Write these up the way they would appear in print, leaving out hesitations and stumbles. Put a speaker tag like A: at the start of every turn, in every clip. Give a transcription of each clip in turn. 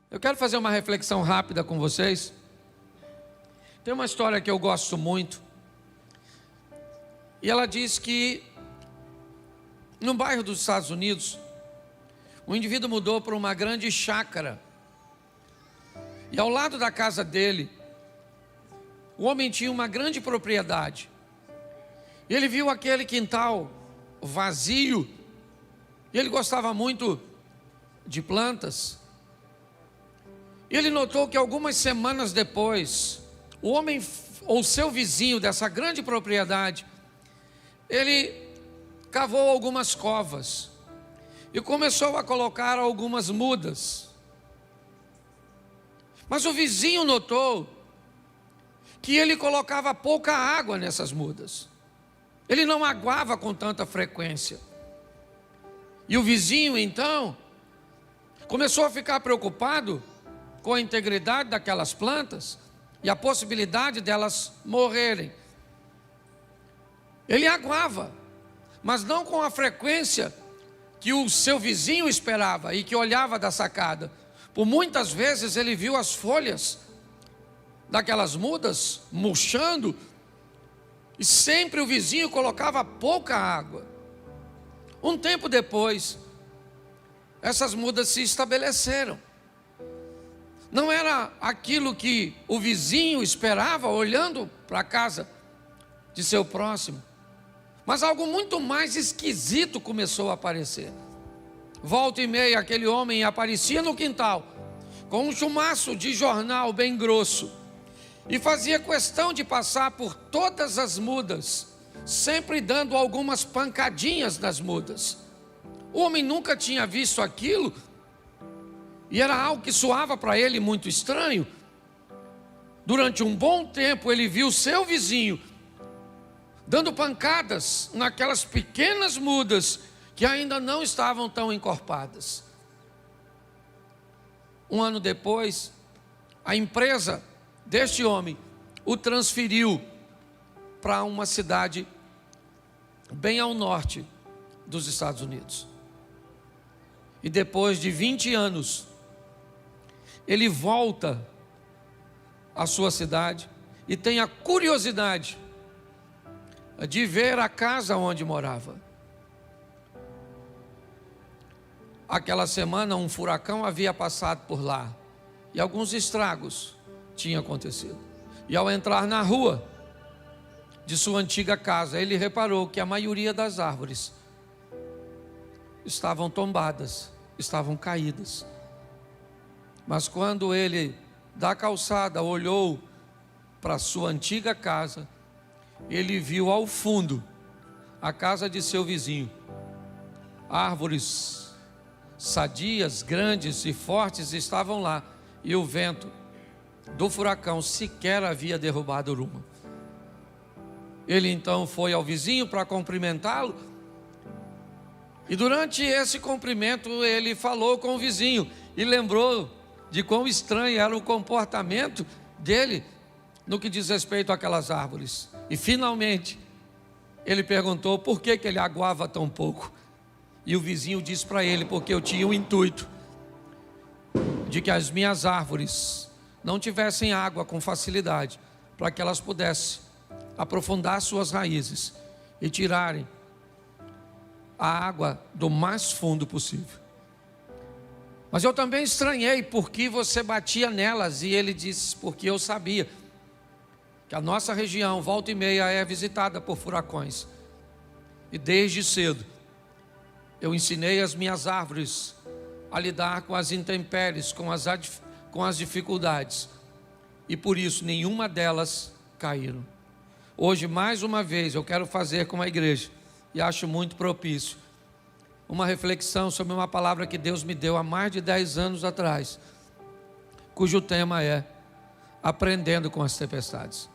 A: Eu quero fazer uma reflexão rápida com vocês. Tem uma história que eu gosto muito. E ela diz que no bairro dos Estados Unidos, o indivíduo mudou para uma grande chácara. E ao lado da casa dele, o homem tinha uma grande propriedade. E ele viu aquele quintal vazio. E ele gostava muito de plantas. E ele notou que algumas semanas depois, o homem ou seu vizinho dessa grande propriedade, ele cavou algumas covas e começou a colocar algumas mudas. Mas o vizinho notou que ele colocava pouca água nessas mudas. Ele não aguava com tanta frequência. E o vizinho então começou a ficar preocupado com a integridade daquelas plantas e a possibilidade delas morrerem. Ele aguava, mas não com a frequência que o seu vizinho esperava e que olhava da sacada. Por muitas vezes ele viu as folhas daquelas mudas murchando e sempre o vizinho colocava pouca água. Um tempo depois, essas mudas se estabeleceram. Não era aquilo que o vizinho esperava olhando para a casa de seu próximo, mas algo muito mais esquisito começou a aparecer. Volta e meia aquele homem aparecia no quintal com um chumaço de jornal bem grosso e fazia questão de passar por todas as mudas, sempre dando algumas pancadinhas nas mudas. O homem nunca tinha visto aquilo e era algo que soava para ele muito estranho. Durante um bom tempo ele viu seu vizinho dando pancadas naquelas pequenas mudas que ainda não estavam tão encorpadas. Um ano depois, a empresa deste homem o transferiu para uma cidade bem ao norte dos Estados Unidos. E depois de 20 anos, ele volta à sua cidade e tem a curiosidade de ver a casa onde morava. Aquela semana um furacão havia passado por lá e alguns estragos tinham acontecido. E ao entrar na rua de sua antiga casa, ele reparou que a maioria das árvores estavam tombadas, estavam caídas. Mas quando ele, da calçada, olhou para sua antiga casa, ele viu ao fundo a casa de seu vizinho. Árvores sadias, grandes e fortes estavam lá, e o vento do furacão sequer havia derrubado uma. Ele então foi ao vizinho para cumprimentá-lo, e durante esse cumprimento ele falou com o vizinho e lembrou de quão estranho era o comportamento dele no que diz respeito àquelas árvores. E finalmente ele perguntou por que ele aguava tão pouco. E o vizinho disse para ele: porque eu tinha o intuito de que as minhas árvores não tivessem água com facilidade, para que elas pudessem aprofundar suas raízes e tirarem a água do mais fundo possível. Mas eu também estranhei porque você batia nelas. E ele disse: porque eu sabia que a nossa região, volta e meia, é visitada por furacões. E desde cedo eu ensinei as minhas árvores a lidar com as intempéries, com as dificuldades. E por isso nenhuma delas caíram. Hoje, mais uma vez, eu quero fazer com a igreja, e acho muito propício, uma reflexão sobre uma palavra que Deus me deu há mais de 10 anos atrás, cujo tema é aprendendo com as tempestades.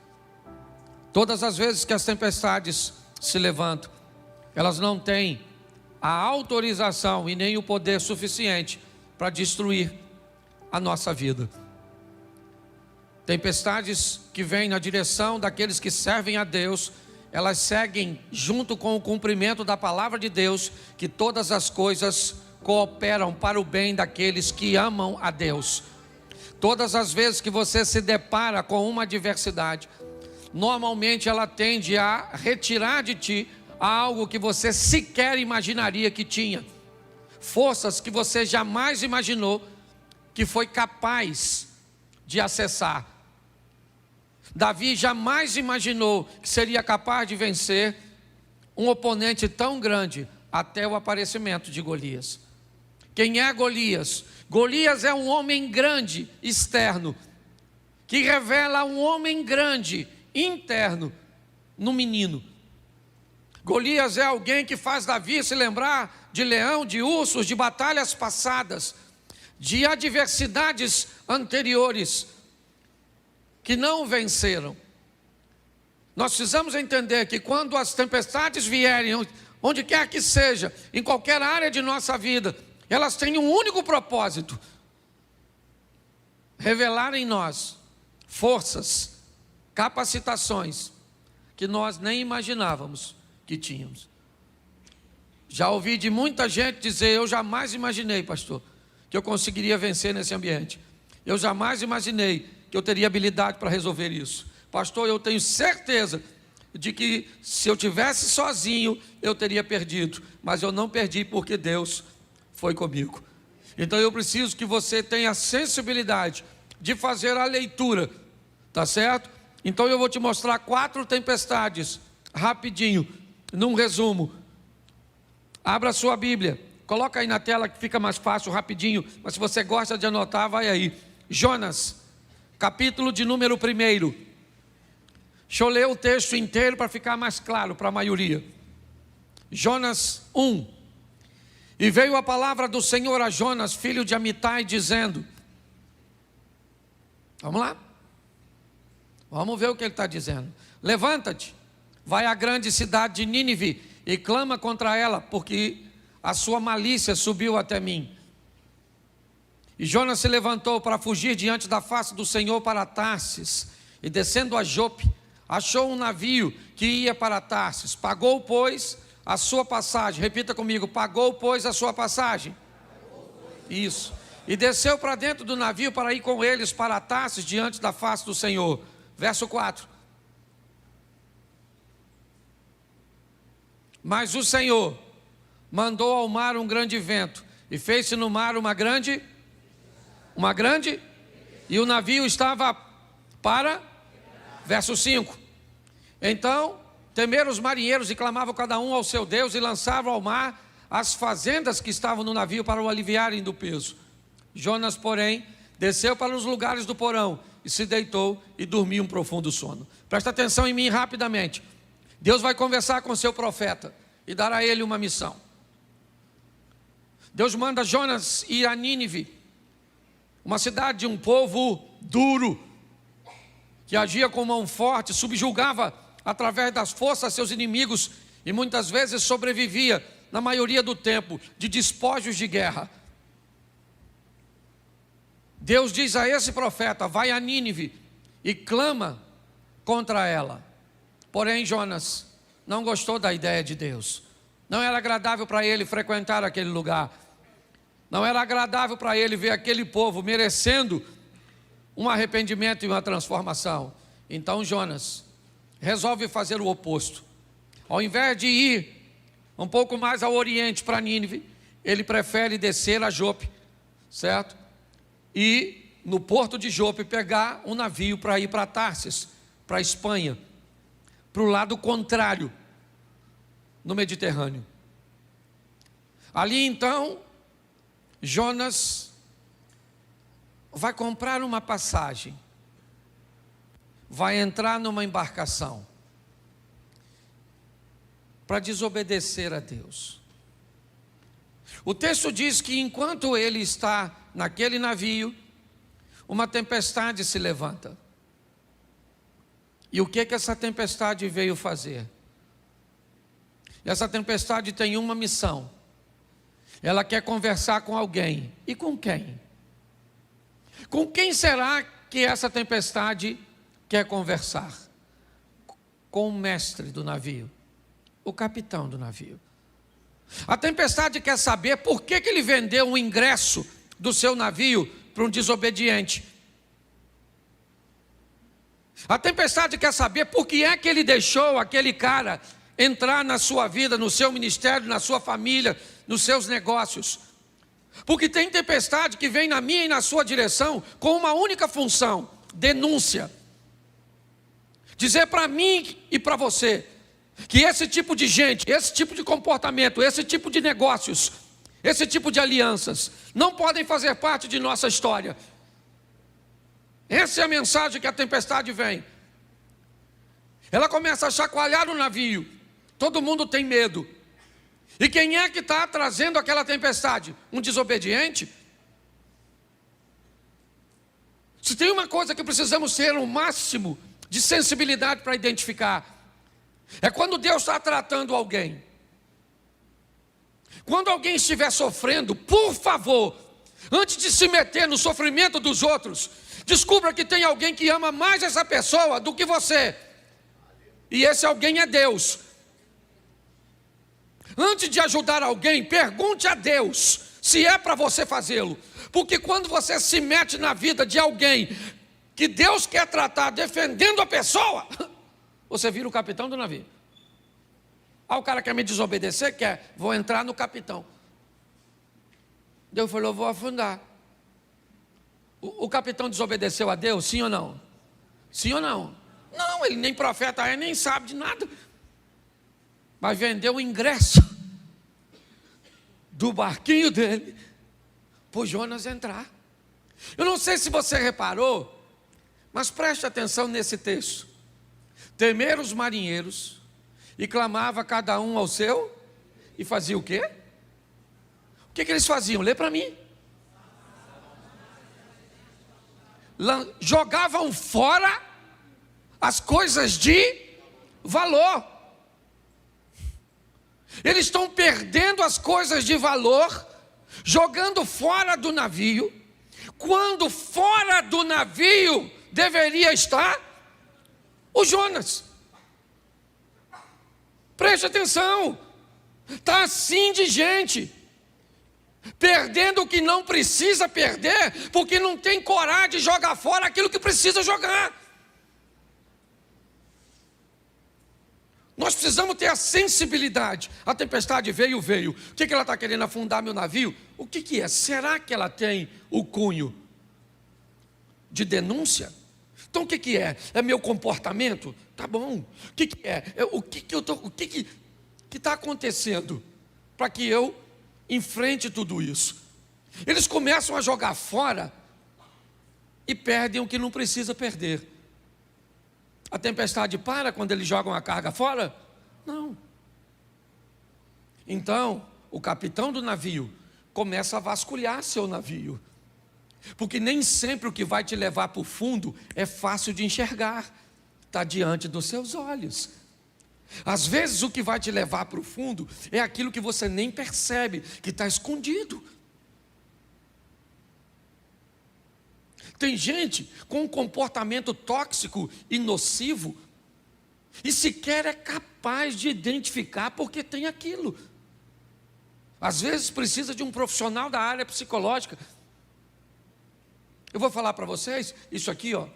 A: Todas as vezes que as tempestades se levantam, elas não têm a autorização e nem o poder suficiente para destruir a nossa vida. Tempestades que vêm na direção daqueles que servem a Deus, elas seguem junto com o cumprimento da palavra de Deus, que todas as coisas cooperam para o bem daqueles que amam a Deus. Todas as vezes que você se depara com uma adversidade, normalmente ela tende a retirar de ti algo que você sequer imaginaria que tinha. Forças que você jamais imaginou que foi capaz de acessar. Davi jamais imaginou que seria capaz de vencer um oponente tão grande até o aparecimento de Golias. Quem é Golias? Golias é um homem grande, externo, que revela um homem grande, interno, no menino. Golias é alguém que faz Davi se lembrar de leão, de ursos, de batalhas passadas, de adversidades anteriores que não venceram. Nós precisamos entender que quando as tempestades vierem, onde quer que seja, em qualquer área de nossa vida, elas têm um único propósito: revelar em nós forças, capacitações que nós nem imaginávamos que tínhamos. Já ouvi de muita gente dizer: eu jamais imaginei, pastor, que eu conseguiria vencer nesse ambiente. Eu jamais imaginei que eu teria habilidade para resolver isso. Pastor, eu tenho certeza de que se eu tivesse sozinho, eu teria perdido. Mas eu não perdi porque Deus foi comigo. Então eu preciso que você tenha a sensibilidade de fazer a leitura, tá certo? Então eu vou te mostrar 4 tempestades, rapidinho, num resumo. Abra a sua Bíblia, coloca aí na tela que fica mais fácil, rapidinho. Mas se você gosta de anotar, vai aí. Jonas, capítulo de número 1. Deixa eu ler o texto inteiro para ficar mais claro para a maioria. Jonas 1. E veio a palavra do Senhor a Jonas, filho de Amitai, dizendo... Vamos lá? Vamos ver o que ele está dizendo. Levanta-te, vai à grande cidade de Nínive e clama contra ela, porque a sua malícia subiu até mim. E Jonas se levantou para fugir diante da face do Senhor para Tarsis, e descendo a Jope, achou um navio que ia para Tarsis. Pagou, pois, a sua passagem. Repita comigo: pagou, pois, a sua passagem. Isso. E desceu para dentro do navio para ir com eles para Tarsis diante da face do Senhor. Verso 4. Mas o Senhor mandou ao mar um grande vento, e fez-se no mar uma grande, e o navio estava para, verso 5. Então temeram os marinheiros e clamavam cada um ao seu Deus, e lançavam ao mar as fazendas que estavam no navio para o aliviarem do peso. Jonas, porém, desceu para os lugares do porão, e se deitou e dormiu um profundo sono. Presta atenção em mim rapidamente. Deus vai conversar com seu profeta e dar a ele uma missão. Deus manda Jonas ir a Nínive, uma cidade de um povo duro, que agia com mão forte, subjugava através das forças seus inimigos e muitas vezes sobrevivia, na maioria do tempo, de despojos de guerra. Deus diz a esse profeta: vai a Nínive e clama contra ela. Porém, Jonas não gostou da ideia de Deus. Não era agradável para ele frequentar aquele lugar. Não era agradável para ele ver aquele povo merecendo um arrependimento e uma transformação. Então Jonas resolve fazer o oposto. Ao invés de ir um pouco mais ao oriente para Nínive, ele prefere descer a Jope, certo? E no porto de Jope pegar um navio para ir para Tarsis, para a Espanha, para o lado contrário, no Mediterrâneo. Ali então, Jonas vai comprar uma passagem, vai entrar numa embarcação para desobedecer a Deus. O texto diz que enquanto ele está naquele navio, uma tempestade se levanta. E o que essa tempestade veio fazer? Essa tempestade tem uma missão. Ela quer conversar com alguém. E com quem? Com quem será que essa tempestade quer conversar? Com o mestre do navio, o capitão do navio. A tempestade quer saber por que ele vendeu o ingresso do seu navio para um desobediente. A tempestade quer saber por que é que ele deixou aquele cara entrar na sua vida, no seu ministério, na sua família, nos seus negócios. Porque tem tempestade que vem na minha e na sua direção com uma única função: denúncia. Dizer para mim e para você que esse tipo de gente, esse tipo de comportamento, esse tipo de negócios, esse tipo de alianças não podem fazer parte de nossa história. Essa é a mensagem que a tempestade vem. Ela começa a chacoalhar o navio. Todo mundo tem medo. E quem é que está trazendo aquela tempestade? Um desobediente? Se tem uma coisa que precisamos ter o máximo de sensibilidade para identificar, é quando Deus está tratando alguém. Quando alguém estiver sofrendo, por favor, antes de se meter no sofrimento dos outros, descubra que tem alguém que ama mais essa pessoa do que você. E esse alguém é Deus. Antes de ajudar alguém, pergunte a Deus se é para você fazê-lo. Porque quando você se mete na vida de alguém que Deus quer tratar defendendo a pessoa, você vira o capitão do navio. Ah, o cara quer me desobedecer? Quer, vou entrar no capitão. Deus falou, vou afundar. O capitão desobedeceu a Deus, sim ou não? Sim ou não? Não, ele nem profeta é, nem sabe de nada. Mas vendeu o ingresso do barquinho dele para o Jonas entrar. Eu não sei se você reparou, mas preste atenção nesse texto. Temeram os marinheiros e clamava cada um ao seu, e fazia o quê? O que eles faziam? Lê para mim. Jogavam fora as coisas de valor. Eles estão perdendo as coisas de valor, jogando fora do navio, quando fora do navio deveria estar o Jonas. Preste atenção, está assim de gente, perdendo o que não precisa perder, porque não tem coragem de jogar fora aquilo que precisa jogar. Nós precisamos ter a sensibilidade. A tempestade veio. O que ela está querendo? Afundar meu navio? O que é? Será que ela tem o cunho de denúncia? Então o que é? É meu comportamento? Tá bom. O que é? O que está acontecendo para que eu enfrente tudo isso? Eles começam a jogar fora e perdem o que não precisa perder. A tempestade para quando eles jogam a carga fora? Não. Então, o capitão do navio começa a vasculhar seu navio. Porque nem sempre o que vai te levar para o fundo é fácil de enxergar. Está diante dos seus olhos. Às vezes o que vai te levar para o fundo é aquilo que você nem percebe, que está escondido. Tem gente com um comportamento tóxico e nocivo e sequer é capaz de identificar porque tem aquilo. Às vezes precisa de um profissional da área psicológica. Eu vou falar para vocês, isso aqui ó,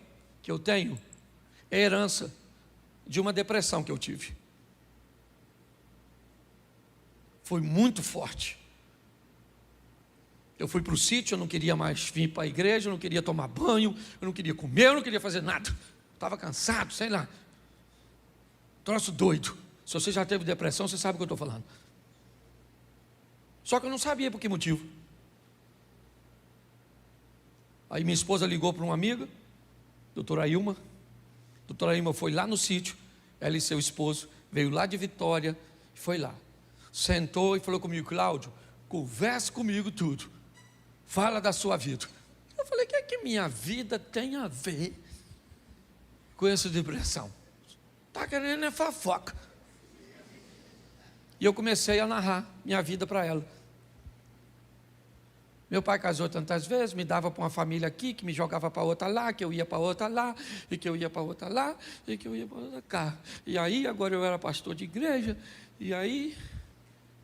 A: que eu tenho, é herança de uma depressão que eu tive. Foi muito forte. Eu fui para o sítio, eu não queria mais vir para a igreja, eu não queria tomar banho, eu não queria comer, eu não queria fazer nada. Estava cansado, sei lá. Troço doido. Se você já teve depressão, você sabe o que eu estou falando. Só que eu não sabia por que motivo. Aí minha esposa ligou para uma amiga, doutora Ilma. Doutora Ilma foi lá no sítio, ela e seu esposo, veio lá de Vitória, foi lá. Sentou e falou comigo, Cláudio, converse comigo tudo. Fala da sua vida. Eu falei, o que é que minha vida tem a ver com essa depressão? Está querendo é fofoca. E eu comecei a narrar minha vida para ela. Meu pai casou tantas vezes, me dava para uma família aqui, que me jogava para outra lá, que eu ia para outra lá, e que eu ia para outra lá, e que eu ia para outra cá. E aí, agora eu era pastor de igreja, e aí...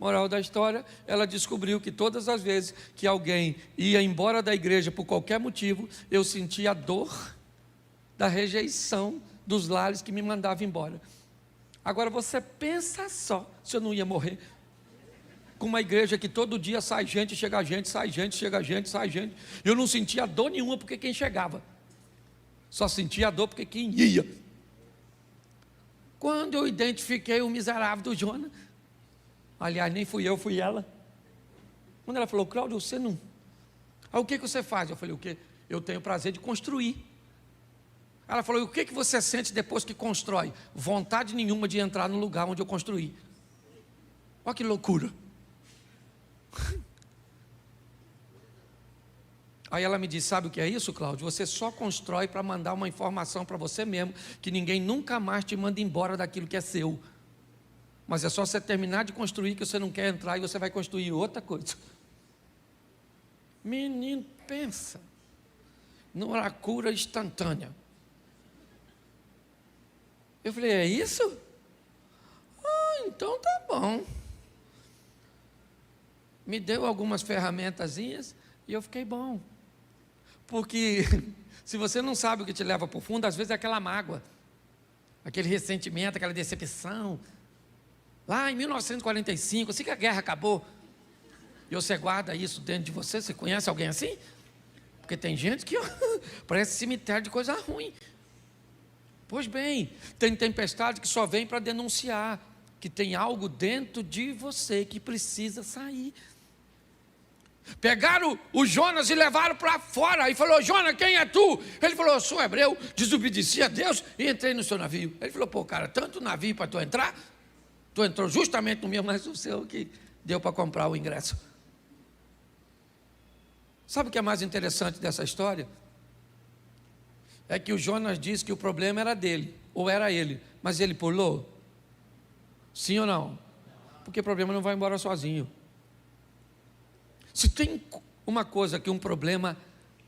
A: Moral da história, ela descobriu que todas as vezes que alguém ia embora da igreja por qualquer motivo, eu sentia a dor da rejeição dos lares que me mandavam embora. Agora você pensa só, se eu não ia morrer com uma igreja que todo dia sai gente, chega gente, sai gente, chega gente, sai gente. Eu não sentia dor nenhuma porque quem chegava, só sentia dor porque quem ia. Quando eu identifiquei o miserável do Jonas, aliás, nem fui eu, fui ela. Quando ela falou: Cláudio, você não... Aí, o que você faz? Eu falei: o quê? Eu tenho o prazer de construir. Ela falou: e o que você sente depois que constrói? Vontade nenhuma de entrar no lugar onde eu construí. Olha que loucura. Aí ela me disse: sabe o que é isso, Cláudio? Você só constrói para mandar uma informação para você mesmo, que ninguém nunca mais te manda embora daquilo que é seu. Mas é só você terminar de construir que você não quer entrar e você vai construir outra coisa. Menino, pensa numa cura instantânea. Eu falei: é isso? Ah, então tá bom. Me deu algumas ferramentazinhas e eu fiquei bom. Porque se você não sabe o que te leva para o fundo, às vezes é aquela mágoa, aquele ressentimento, aquela decepção. Lá em 1945, assim que a guerra acabou, e você guarda isso dentro de você. Você conhece alguém assim? Porque tem gente que parece cemitério de coisa ruim. Pois bem, tem tempestade que só vem para denunciar que tem algo dentro de você que precisa sair. Pegaram o Jonas e levaram para fora. E falou: Jonas, quem é tu? Ele falou: eu sou hebreu, desobedeci a Deus e entrei no seu navio. Ele falou: pô, cara, tanto navio para tu entrar? Tu entrou justamente no meu, mas o seu que deu para comprar o ingresso. Sabe o que é mais interessante dessa história? É que o Jonas disse que o problema era dele, ou era ele, mas ele pulou? Sim ou não? Porque o problema não vai embora sozinho. Se tem uma coisa que um problema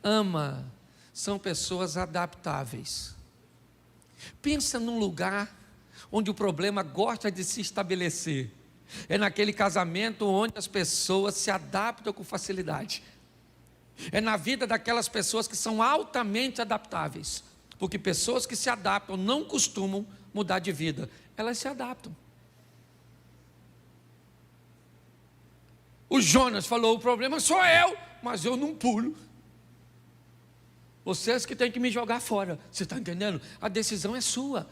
A: ama, são pessoas adaptáveis. Pensa num lugar onde o problema gosta de se estabelecer. É naquele casamento onde as pessoas se adaptam com facilidade. É na vida daquelas pessoas que são altamente adaptáveis. Porque pessoas que se adaptam não costumam mudar de vida. Elas se adaptam. O Jonas falou: o problema sou eu, mas eu não pulo. Vocês que têm que me jogar fora. Você está entendendo? A decisão é sua.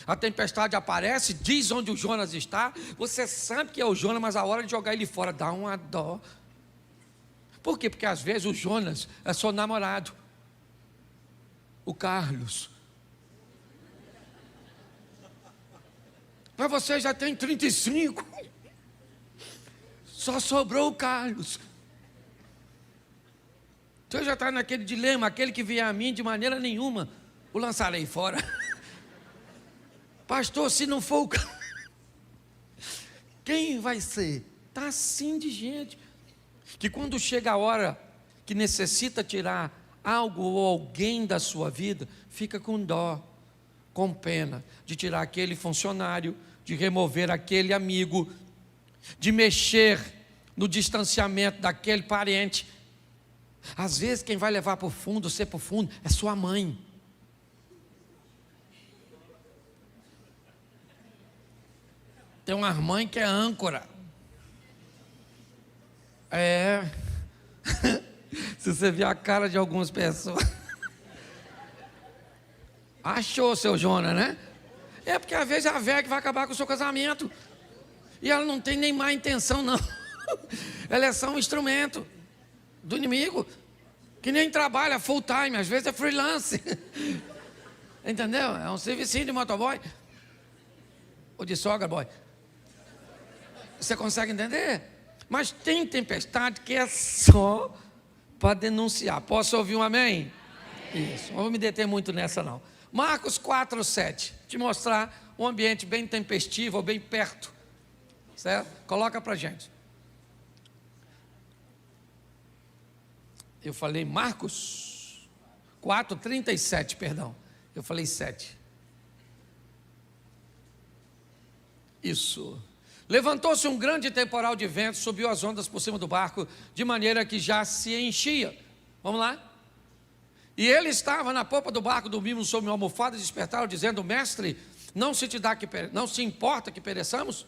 A: A tempestade aparece, diz onde o Jonas está. Você sabe que é o Jonas, mas a hora de jogar ele fora dá uma dó. Por quê? Porque às vezes o Jonas é só namorado. O Carlos. Mas você já tem 35. Só sobrou o Carlos. Você já está naquele dilema: aquele que vier a mim, de maneira nenhuma o lançarei fora. Pastor, se não for o Carlos, quem vai ser? Está assim de gente, que quando chega a hora que necessita tirar algo ou alguém da sua vida, fica com dó, com pena, de tirar aquele funcionário, de remover aquele amigo, de mexer no distanciamento daquele parente. Às vezes quem vai levar para o fundo, ser para o fundo, é sua mãe. Tem uma mãe que é âncora. Se você ver a cara de algumas pessoas. Achou, seu Jonas, né? É porque às vezes é a velha que vai acabar com o seu casamento. E ela não tem nem má intenção, não. Ela é só um instrumento do inimigo, que nem trabalha full time, às vezes é freelance. Entendeu? É um servicinho de motoboy. Ou de sogra boy. Você consegue entender? Mas tem tempestade que é só para denunciar. Posso ouvir um amém? Amém. Isso, não vou me deter muito nessa não. Marcos 4:7, te mostrar um ambiente bem tempestivo, ou bem perto. Certo? Coloca para a gente. Eu falei Marcos 4:37, perdão. Eu falei 7. Isso. Levantou-se um grande temporal de vento, subiu as ondas por cima do barco, de maneira que já se enchia. Vamos lá? E ele estava na popa do barco, dormindo sob uma almofada, e despertaram, dizendo: mestre, não se importa que pereçamos?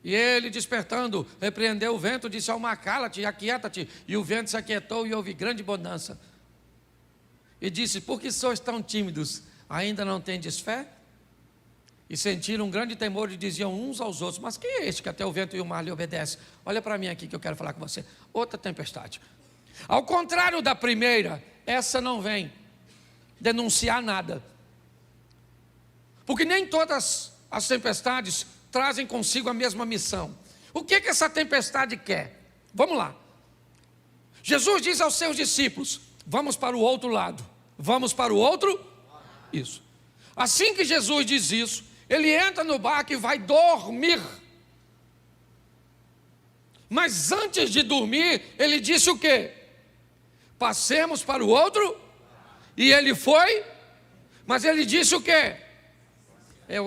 A: E ele, despertando, repreendeu o vento, disse ao mar: cala-te e aquieta-te. E o vento se aquietou e houve grande bonança. E disse: por que sois tão tímidos? Ainda não tendes fé? E sentiram um grande temor e diziam uns aos outros: mas quem é este que até o vento e o mar lhe obedecem? Olha para mim aqui que eu quero falar com você. Outra tempestade. Ao contrário da primeira, essa não vem denunciar nada. Porque nem todas as tempestades trazem consigo a mesma missão. O que essa tempestade quer? Vamos lá. Jesus diz aos seus discípulos: vamos para o outro lado. Vamos para o outro? Isso. Assim que Jesus diz isso, ele entra no barco e vai dormir. Mas antes de dormir, ele disse o quê? Passemos para o outro. E ele foi. Mas ele disse o quê?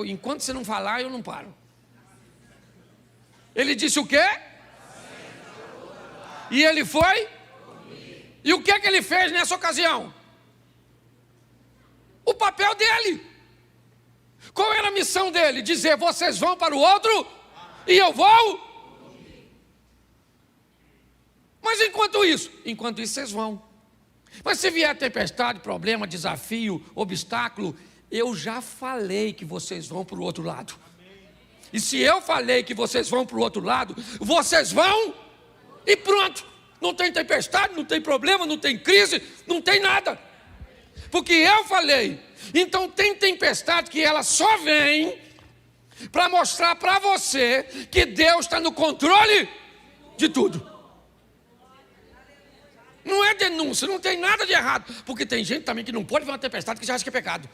A: Enquanto você não falar, eu não paro. Ele disse o quê? E ele foi. E o que ele fez nessa ocasião? O papel dele. Qual era a missão dele? Dizer: vocês vão para o outro e eu vou. Mas enquanto isso vocês vão. Mas se vier tempestade, problema, desafio, obstáculo, eu já falei que vocês vão para o outro lado. E se eu falei que vocês vão para o outro lado, vocês vão e pronto. Não tem tempestade, não tem problema, não tem crise, não tem nada. Porque eu falei. Então tem tempestade que ela só vem para mostrar para você que Deus está no controle de tudo. Não é denúncia, não tem nada de errado. Porque tem gente também que não pode ver uma tempestade que já acha que é pecado.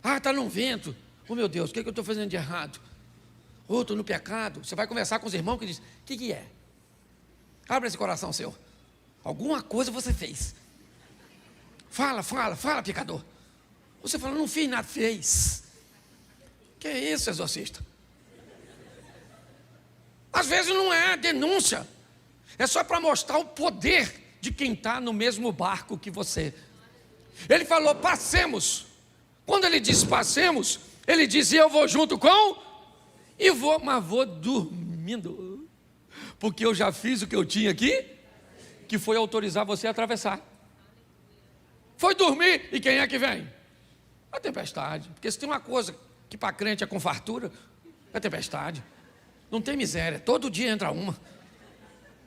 A: Ah, está num vento. Oh meu Deus, o que eu estou fazendo de errado? Oh, estou no pecado. Você vai conversar com os irmãos que dizem: o que é? Abre esse coração seu. Alguma coisa você fez. Fala, pecador. Você fala: não fiz nada, fez. Que é isso, exorcista? Às vezes não é denúncia. É só para mostrar o poder de quem está no mesmo barco que você. Ele falou: passemos. Quando ele disse passemos, ele disse: eu vou junto com. E vou, mas vou dormindo. Porque eu já fiz o que eu tinha aqui, que foi autorizar você a atravessar. Foi dormir, e quem é que vem? A tempestade. Porque se tem uma coisa que para crente é com fartura, é tempestade. Não tem miséria, todo dia entra uma.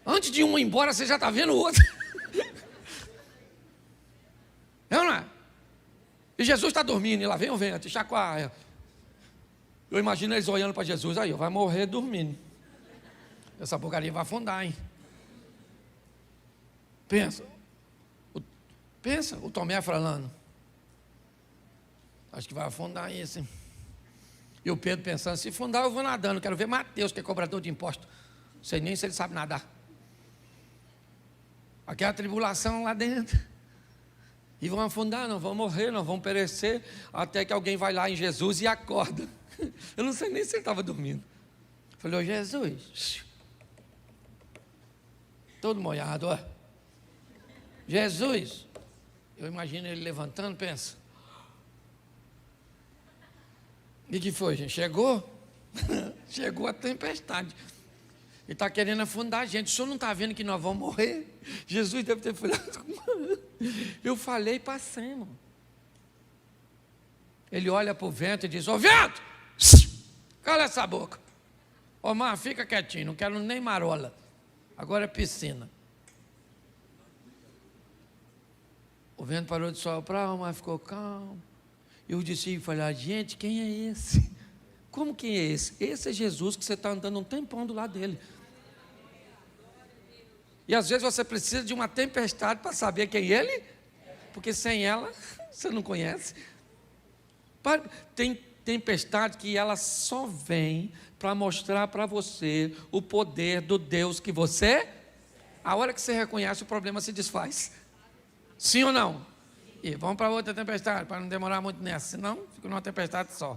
A: Antes de uma ir embora, você já está vendo outra. Não é? E Jesus está dormindo, e lá vem o vento, e chacoalha. Eu imagino eles olhando para Jesus: aí, vai morrer dormindo. Essa porcaria vai afundar, hein? Pensa, o Tomé falando: acho que vai afundar isso, hein? E o Pedro pensando: se afundar eu vou nadando, quero ver Mateus, que é cobrador de imposto. Não sei nem se ele sabe nadar. Aquela tribulação lá dentro. E vão afundar, não vão morrer, não vão perecer, até que alguém vai lá em Jesus e acorda. Eu não sei nem se ele estava dormindo. Falei: ô Jesus, todo molhado, ó. Jesus, eu imagino ele levantando, pensa: e que foi, gente? Chegou? Chegou a tempestade. Ele está querendo afundar a gente. O senhor não está vendo que nós vamos morrer? Jesus deve ter falado: eu falei, passemos. Ele olha para o vento e diz: ô vento, cala essa boca. Ô mar, fica quietinho, não quero nem marola. Agora é piscina. O vento parou de soprar, o mar ficou calmo. E os discípulos falaram: gente, quem é esse? Como quem é esse? Esse é Jesus que você está andando um tempão do lado dele. E às vezes você precisa de uma tempestade para saber quem ele é, porque sem ela você não conhece. Tem tempestade que ela só vem para mostrar para você o poder do Deus que você é. A hora que você reconhece, o problema se desfaz. Sim ou não? E vamos para outra tempestade, para não demorar muito nessa, senão fica numa tempestade só.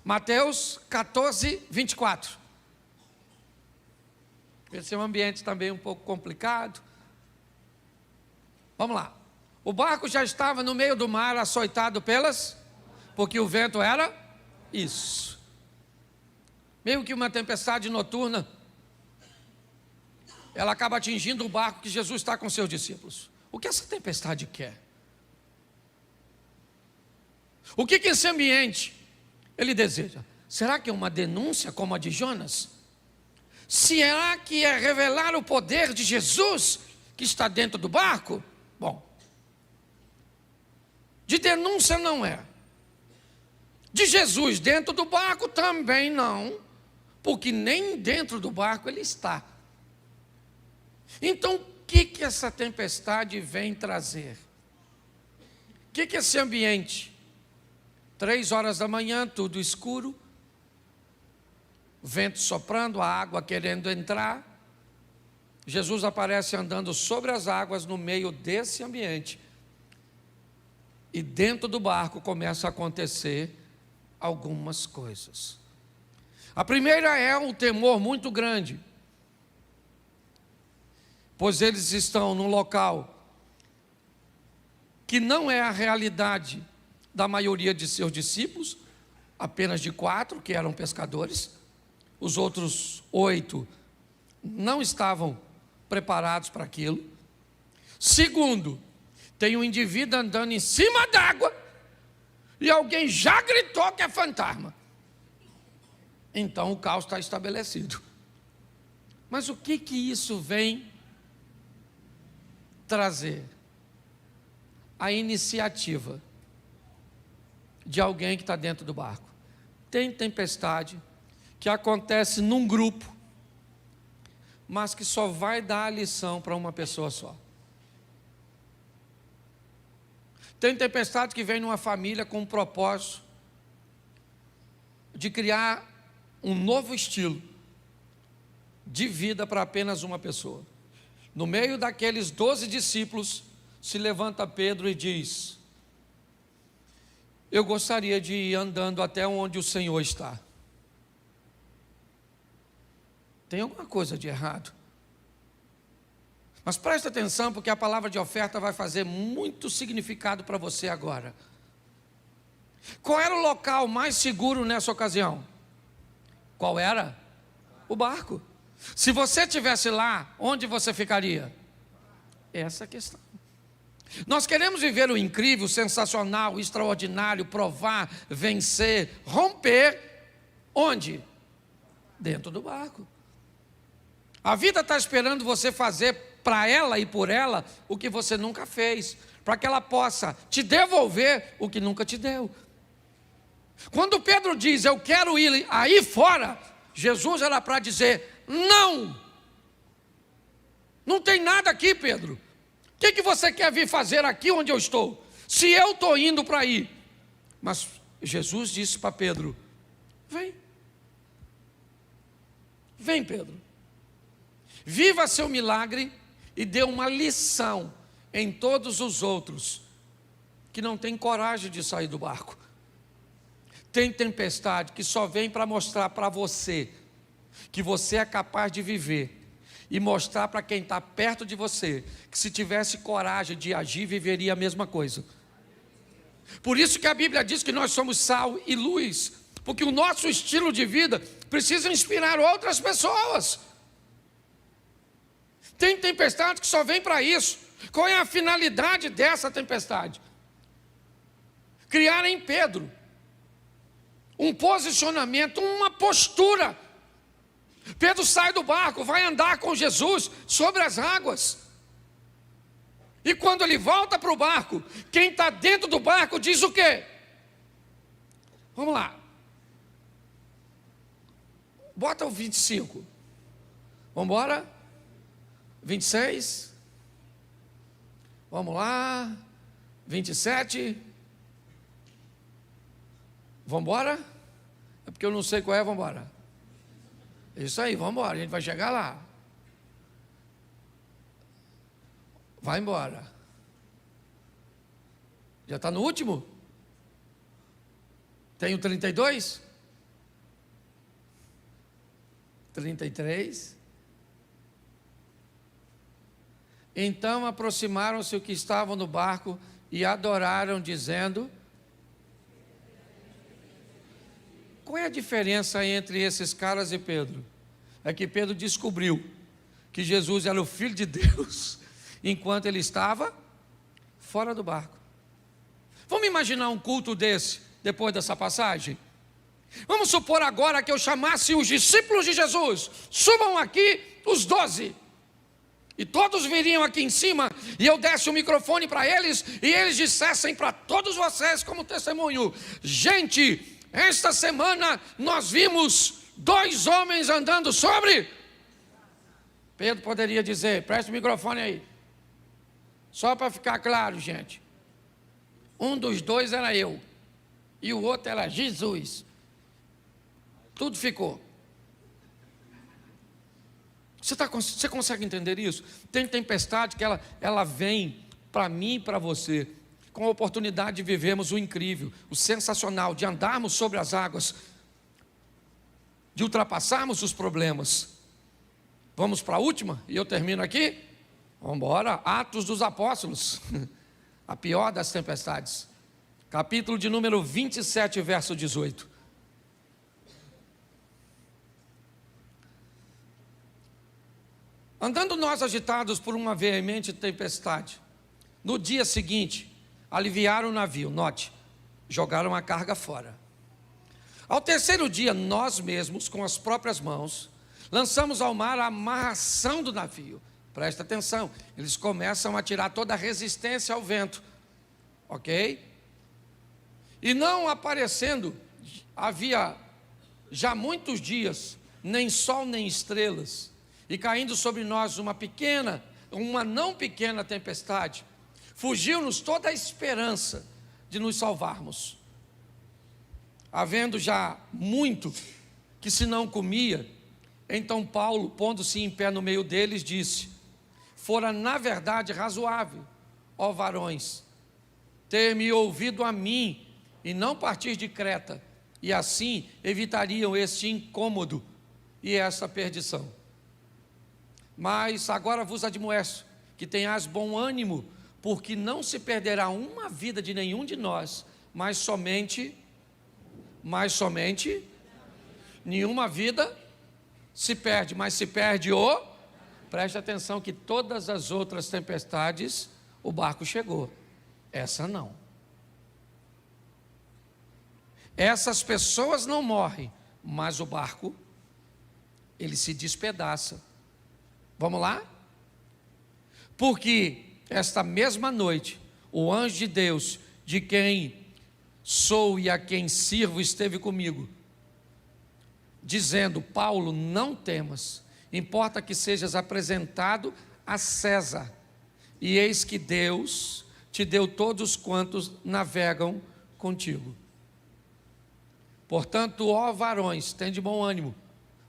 A: Mateus 14, 24. Esse é um ambiente também um pouco complicado. Vamos lá. O barco já estava no meio do mar, açoitado porque o vento era isso. Meio que uma tempestade noturna, ela acaba atingindo o barco que Jesus está com seus discípulos. O que essa tempestade quer? O que esse ambiente ele deseja? Será que é uma denúncia como a de Jonas? Será que é revelar o poder de Jesus que está dentro do barco? Bom, de denúncia não é. De Jesus dentro do barco também não, porque nem dentro do barco ele está. Então, o que essa tempestade vem trazer? O que esse ambiente? 3 horas da manhã, tudo escuro, vento soprando, a água querendo entrar. Jesus aparece andando sobre as águas no meio desse ambiente. E dentro do barco começa a acontecer algumas coisas. A primeira é um temor muito grande, pois eles estão num local que não é a realidade da maioria de seus discípulos, apenas de 4 que eram pescadores. Os outros 8 não estavam preparados para aquilo. Segundo, tem um indivíduo andando em cima d'água e alguém já gritou que é fantasma. Então o caos está estabelecido. Mas o que isso vem trazer? A iniciativa de alguém que está dentro do barco. Tem tempestade que acontece num grupo, mas que só vai dar a lição para uma pessoa só. Tem tempestade que vem numa família com um propósito de criar um novo estilo de vida para apenas uma pessoa. No meio daqueles 12 discípulos, se levanta Pedro e diz: eu gostaria de ir andando até onde o Senhor está. Tem alguma coisa de errado. Mas presta atenção, porque a palavra de oferta vai fazer muito significado para você agora. Qual era o local mais seguro nessa ocasião? Qual era? O barco. Se você estivesse lá, onde você ficaria? Essa é a questão. Nós queremos viver o incrível, o sensacional, o extraordinário, provar, vencer, romper. Onde? Dentro do barco. A vida está esperando você fazer para ela e por ela o que você nunca fez, para que ela possa te devolver o que nunca te deu. Quando Pedro diz, eu quero ir aí fora, Jesus era para dizer, não. Não tem nada aqui, Pedro. O que você quer vir fazer aqui onde eu estou? Se eu estou indo para aí. Mas Jesus disse para Pedro, vem. Vem, Pedro. Viva seu milagre e dê uma lição em todos os outros que não têm coragem de sair do barco. Tem tempestade que só vem para mostrar para você que você é capaz de viver e mostrar para quem está perto de você que se tivesse coragem de agir, viveria a mesma coisa. Por isso que a Bíblia diz que nós somos sal e luz, porque o nosso estilo de vida precisa inspirar outras pessoas. Tem tempestade que só vem para isso. Qual é a finalidade dessa tempestade? Criar em Pedro um posicionamento, uma postura. Pedro sai do barco, vai andar com Jesus sobre as águas. E quando ele volta para o barco, quem está dentro do barco diz o quê? Vamos lá. Bota o 25. Vamos embora? 26, vamos lá, 27, vamos embora? É porque eu não sei qual é, vamos embora. Isso aí, vamos embora, a gente vai chegar lá. Vai embora. Já está no último? Tem o 32? 33? Então aproximaram-se os que estavam no barco e adoraram, dizendo... Qual é a diferença entre esses caras e Pedro? É que Pedro descobriu que Jesus era o Filho de Deus, enquanto ele estava fora do barco. Vamos imaginar um culto desse, depois dessa passagem? Vamos supor agora que eu chamasse os discípulos de Jesus, subam aqui os 12, e todos viriam aqui em cima, e eu desse o microfone para eles, e eles dissessem para todos vocês como testemunho: gente, esta semana nós vimos 2 homens andando sobre... Pedro poderia dizer, presta o microfone aí, só para ficar claro, gente, um dos 2 era eu, e o outro era Jesus. Tudo ficou. Você consegue entender isso? Tem tempestade que ela vem para mim e para você, com a oportunidade de vivermos o incrível, o sensacional, de andarmos sobre as águas, de ultrapassarmos os problemas. Vamos para a última, e eu termino aqui? Vamos embora. Atos dos Apóstolos, a pior das tempestades, capítulo de número 27, verso 18. Andando nós agitados por uma veemente tempestade, no dia seguinte, aliviaram o navio, note, jogaram a carga fora. Ao 3º dia, nós mesmos, com as próprias mãos, lançamos ao mar a amarração do navio. Presta atenção, eles começam a tirar toda a resistência ao vento, ok? E não aparecendo, havia já muitos dias, nem sol nem estrelas, e caindo sobre nós uma não pequena tempestade, fugiu-nos toda a esperança de nos salvarmos. Havendo já muito que se não comia, então Paulo, pondo-se em pé no meio deles, disse: fora na verdade razoável, ó varões, ter-me ouvido a mim e não partir de Creta, e assim evitariam este incômodo e esta perdição. Mas agora vos admoesto que tenhais bom ânimo, porque não se perderá uma vida de nenhum de nós, mas somente nenhuma vida se perde, mas se perde o... Preste atenção que todas as outras tempestades, o barco chegou, essa não. Essas pessoas não morrem, mas o barco, ele se despedaça. Vamos lá? Porque esta mesma noite, o anjo de Deus, de quem sou e a quem sirvo, esteve comigo, dizendo: Paulo, não temas, importa que sejas apresentado a César, e eis que Deus te deu todos quantos navegam contigo. Portanto, ó varões, tende bom ânimo,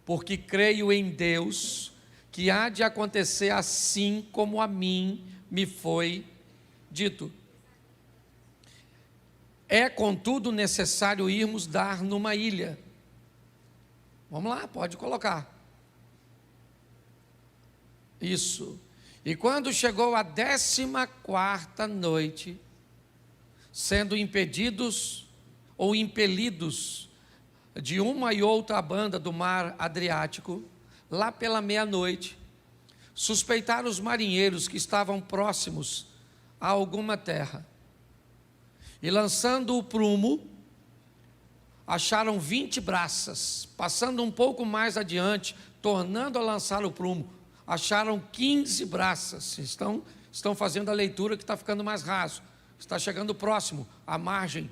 A: porque creio em Deus, que há de acontecer assim como a mim me foi dito. É, contudo, necessário irmos dar numa ilha. Vamos lá, pode colocar. Isso. E quando chegou a 14ª noite, sendo impedidos ou impelidos de uma e outra banda do mar Adriático, lá pela meia-noite, suspeitaram os marinheiros que estavam próximos a alguma terra, e lançando o prumo, acharam 20 braças. Passando um pouco mais adiante, tornando a lançar o prumo, acharam 15 braças. Estão fazendo a leitura que está ficando mais raso, está chegando próximo à margem,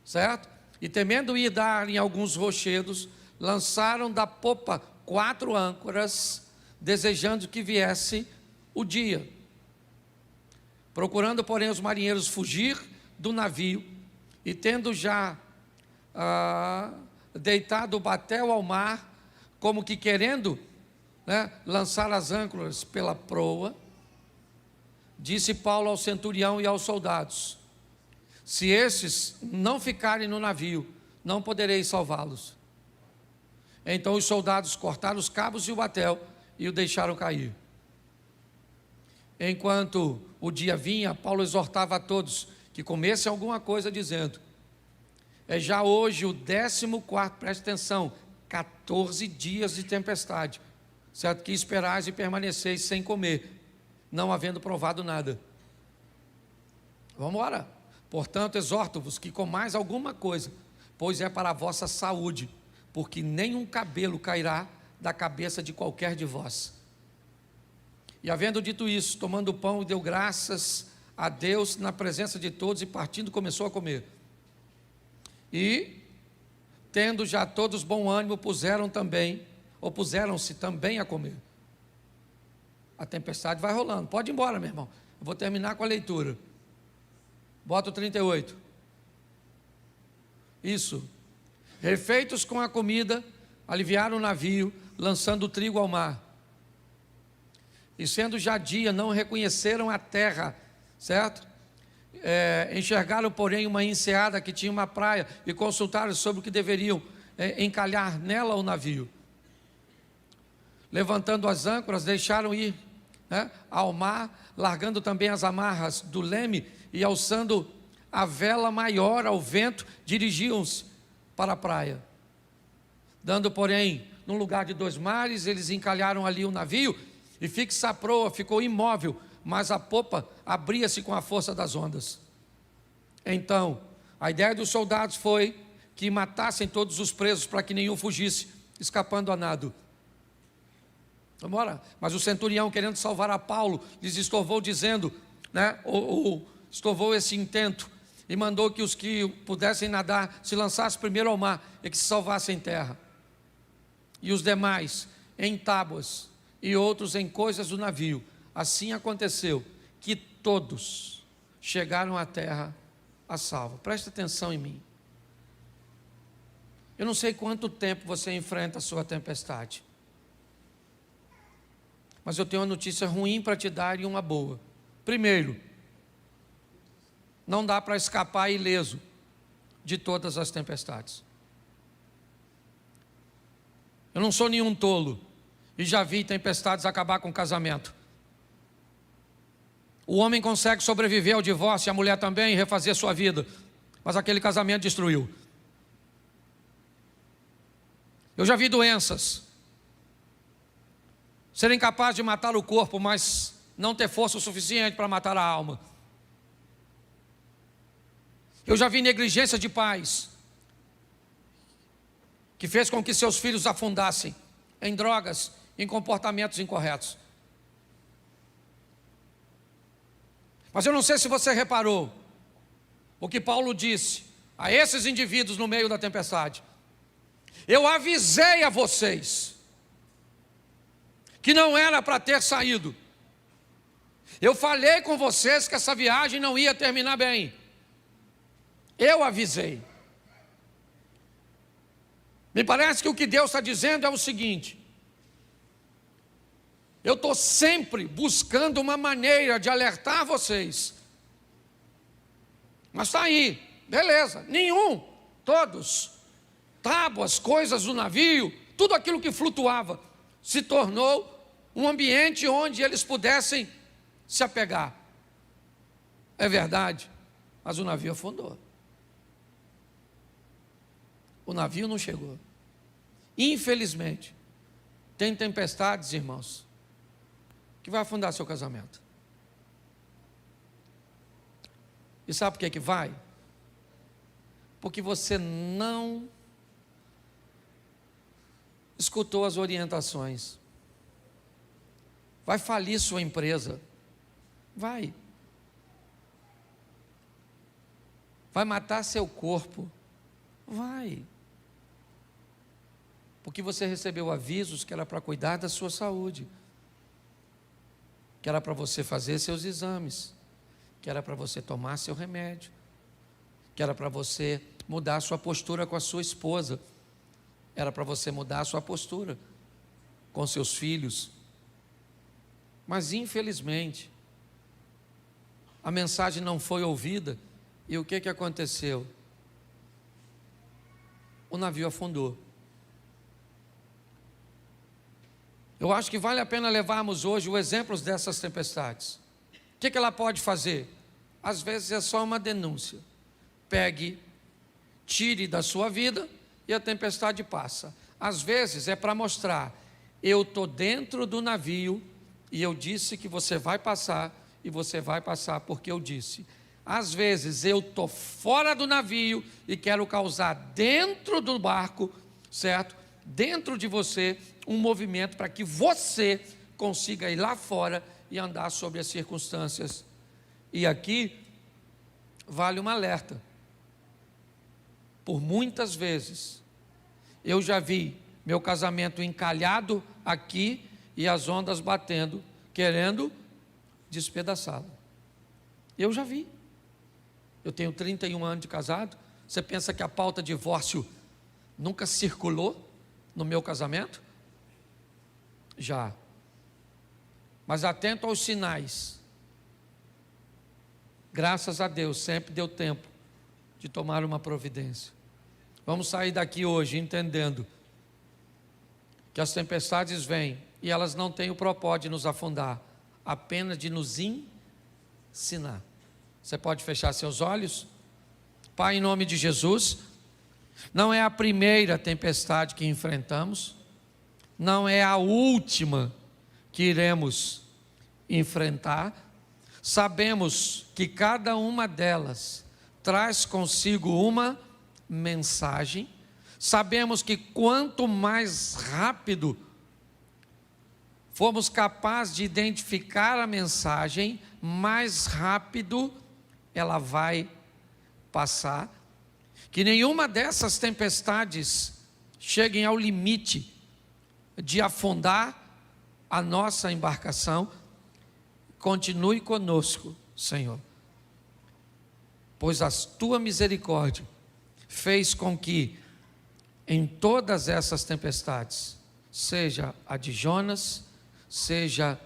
A: certo? E temendo ir dar em alguns rochedos, lançaram da popa 4 âncoras, desejando que viesse o dia. Procurando, porém, os marinheiros fugir do navio, e tendo já deitado o batel ao mar, como que querendo, lançar as âncoras pela proa, disse Paulo ao centurião e aos soldados: se esses não ficarem no navio, não poderei salvá-los. Então os soldados cortaram os cabos e o batel e o deixaram cair. Enquanto o dia vinha, Paulo exortava a todos que comessem alguma coisa, dizendo: é já hoje o 14º, preste atenção, 14 dias de tempestade, certo? Que esperais e permaneceis sem comer, não havendo provado nada. Vamos embora. Portanto, exorto-vos que comais alguma coisa, pois é para a vossa saúde, porque nenhum cabelo cairá da cabeça de qualquer de vós. E havendo dito isso, tomando o pão, deu graças a Deus na presença de todos, e partindo começou a comer. E, tendo já todos bom ânimo, puseram-se também a comer. A tempestade vai rolando. Pode ir embora, meu irmão. Eu vou terminar com a leitura. Bota o 38. Isso. Refeitos com a comida, aliviaram o navio, lançando o trigo ao mar. E sendo já dia, não reconheceram a terra, certo? Enxergaram, porém, uma enseada que tinha uma praia, e consultaram sobre o que deveriam encalhar nela o navio. Levantando as âncoras, deixaram ir ao mar, largando também as amarras do leme, e alçando a vela maior ao vento, dirigiam-se para a praia. Dando, porém, num lugar de 2 mares, eles encalharam ali o navio, e fixa a proa ficou imóvel, mas a popa abria-se com a força das ondas. Então, a ideia dos soldados foi que matassem todos os presos, para que nenhum fugisse, escapando a nado. Vamos embora. Mas o centurião, querendo salvar a Paulo, lhes estorvou, dizendo, estorvou esse intento, e mandou que os que pudessem nadar se lançassem primeiro ao mar, e que se salvassem em terra. E os demais em tábuas, e outros em coisas do navio. Assim aconteceu, que todos chegaram à terra a salvo. Preste atenção em mim. Eu não sei quanto tempo você enfrenta a sua tempestade, mas eu tenho uma notícia ruim para te dar e uma boa. Primeiro, não dá para escapar ileso de todas as tempestades. Eu não sou nenhum tolo, e já vi tempestades acabar com o casamento. O homem consegue sobreviver ao divórcio, e a mulher também, e refazer sua vida, mas aquele casamento destruiu. Eu já vi doenças serem capazes de matar o corpo, mas não ter força o suficiente para matar a alma. Eu já vi negligência de pais que fez com que seus filhos afundassem em drogas, em comportamentos incorretos. Mas eu não sei se você reparou o que Paulo disse a esses indivíduos no meio da tempestade. Eu avisei a vocês que não era para ter saído. Eu falei com vocês que essa viagem não ia terminar bem. Eu avisei. Me parece que o que Deus está dizendo é o seguinte: eu estou sempre buscando uma maneira de alertar vocês. Mas está aí, beleza, nenhum, todos, tábuas, coisas do navio, tudo aquilo que flutuava, se tornou um ambiente onde eles pudessem se apegar. É verdade, mas o navio afundou. O navio não chegou. Infelizmente, tem tempestades, irmãos, que vai afundar seu casamento. E sabe por que vai? Porque você não escutou as orientações. Vai falir sua empresa. Vai matar seu corpo. Vai. Porque você recebeu avisos que era para cuidar da sua saúde, que era para você fazer seus exames, que era para você tomar seu remédio, que era para você mudar a sua postura com a sua esposa, era para você mudar a sua postura com seus filhos. Mas infelizmente, a mensagem não foi ouvida, e o que aconteceu? O navio afundou. Eu acho que vale a pena levarmos hoje os exemplos dessas tempestades. que ela pode fazer? Às vezes é só uma denúncia. Pegue, tire da sua vida e a tempestade passa. Às vezes é para mostrar: eu estou dentro do navio e eu disse que você vai passar, e você vai passar porque eu disse. Às vezes eu estou fora do navio e quero causar dentro do barco, certo? Dentro de você, um movimento para que você consiga ir lá fora e andar sobre as circunstâncias. E aqui vale um alerta. Por muitas vezes eu já vi meu casamento encalhado aqui e as ondas batendo, querendo despedaçá-lo. Eu já vi. Eu tenho 31 anos de casado. Você pensa que a pauta divórcio nunca circulou no meu casamento? Já. Mas atento aos sinais. Graças a Deus, sempre deu tempo de tomar uma providência. Vamos sair daqui hoje entendendo que as tempestades vêm e elas não têm o propósito de nos afundar, apenas de nos ensinar. Você pode fechar seus olhos? Pai, em nome de Jesus, não é a primeira tempestade que enfrentamos, não é a última que iremos enfrentar. Sabemos que cada uma delas traz consigo uma mensagem. Sabemos que quanto mais rápido formos capazes de identificar a mensagem, mais rápido ela vai passar. Que nenhuma dessas tempestades cheguem ao limite de afundar a nossa embarcação. Continue conosco, Senhor, pois a tua misericórdia fez com que em todas essas tempestades, seja a de Jonas, seja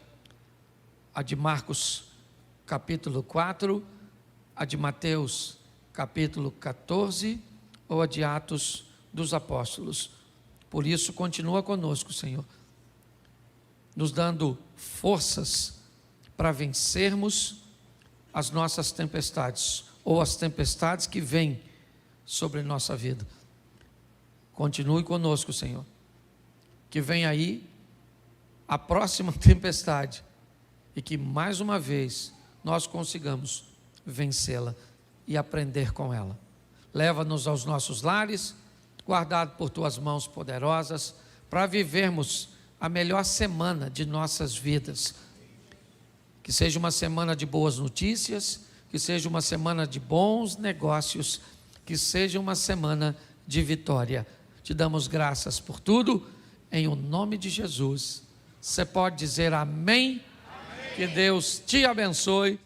A: a de Marcos capítulo 4, a de Mateus capítulo 14, ou a de Atos dos Apóstolos. Por isso, continua conosco, Senhor, nos dando forças para vencermos as nossas tempestades, ou as tempestades que vêm sobre nossa vida. Continue conosco, Senhor, que vem aí a próxima tempestade, e que mais uma vez nós consigamos vencê-la e aprender com ela. Leva-nos aos nossos lares, guardado por tuas mãos poderosas, para vivermos a melhor semana de nossas vidas. Que seja uma semana de boas notícias, que seja uma semana de bons negócios, que seja uma semana de vitória. Te damos graças por tudo, em o nome de Jesus. Você pode dizer amém? Amém. Que Deus te abençoe.